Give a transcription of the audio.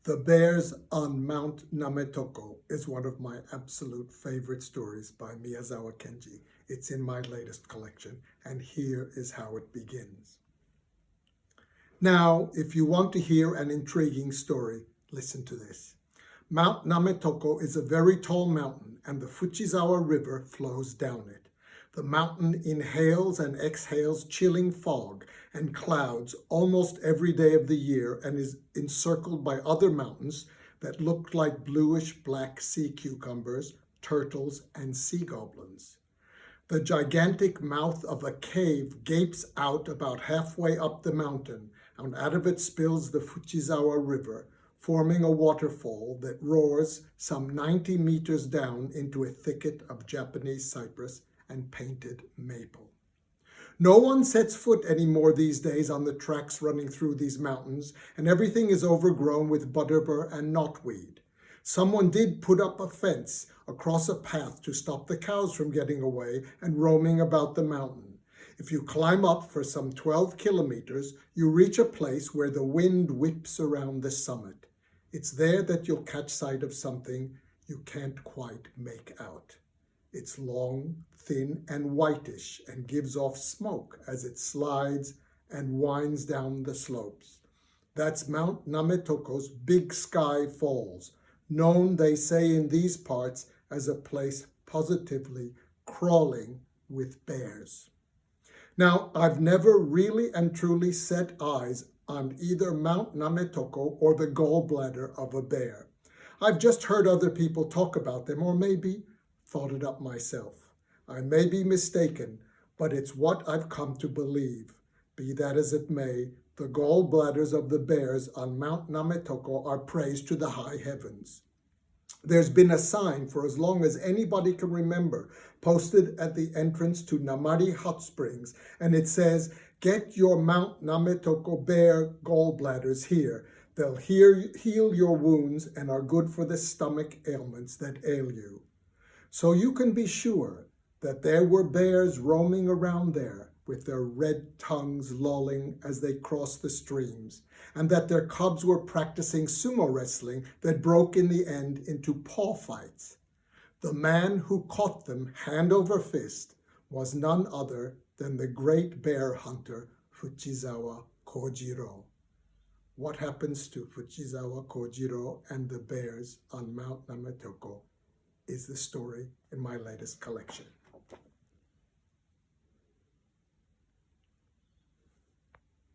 The Bears on Mount Nametoko is one of my absolute favorite stories by Miyazawa Kenji. It's in my latest collection, and here is how it begins. Now, if you want to hear an intriguing story, listen to this. Mount Nametoko is a very tall mountain, and the Fujisawa River flows down it. The mountain inhales and exhales chilling fog and clouds almost every day of the year and is encircled by other mountains that look like bluish-black sea cucumbers, turtles, and sea goblins. The gigantic mouth of a cave gapes out about halfway up the mountain, and out of it spills the Fujisawa River, forming a waterfall that roars some 90 meters down into a thicket of Japanese cypress and painted maple. No one sets foot anymore these days on the tracks running through these mountains, and everything is overgrown with butterbur and knotweed. Someone did put up a fence across a path to stop the cows from getting away and roaming about the mountain. If you climb up for some 12 kilometers, you reach a place where the wind whips around the summit. It's there that you'll catch sight of something you can't quite make out. It's long, thin, and whitish, and gives off smoke as it slides and winds down the slopes. That's Mount Nametoko's Big Sky Falls, known, they say, in these parts as a place positively crawling with bears. Now, I've never really and truly set eyes on either Mount Nametoko or the gallbladder of a bear. I've just heard other people talk about them, or maybe thought it up myself. I may be mistaken, but it's what I've come to believe. Be that as it may, the gallbladders of the bears on Mount Nametoko are praised to the high heavens. There's been a sign for as long as anybody can remember, posted at the entrance to Namari Hot Springs, and it says, "Get your Mount Nametoko bear gallbladders here. They'll heal your wounds and are good for the stomach ailments that ail you." So you can be sure that there were bears roaming around there with their red tongues lolling as they crossed the streams, and that their cubs were practicing sumo wrestling that broke in the end into paw fights. The man who caught them hand over fist was none other than the great bear hunter Fujisawa Kojiro. What happens to Fujisawa Kojiro and the bears on Mount Nametoko is the story in my latest collection.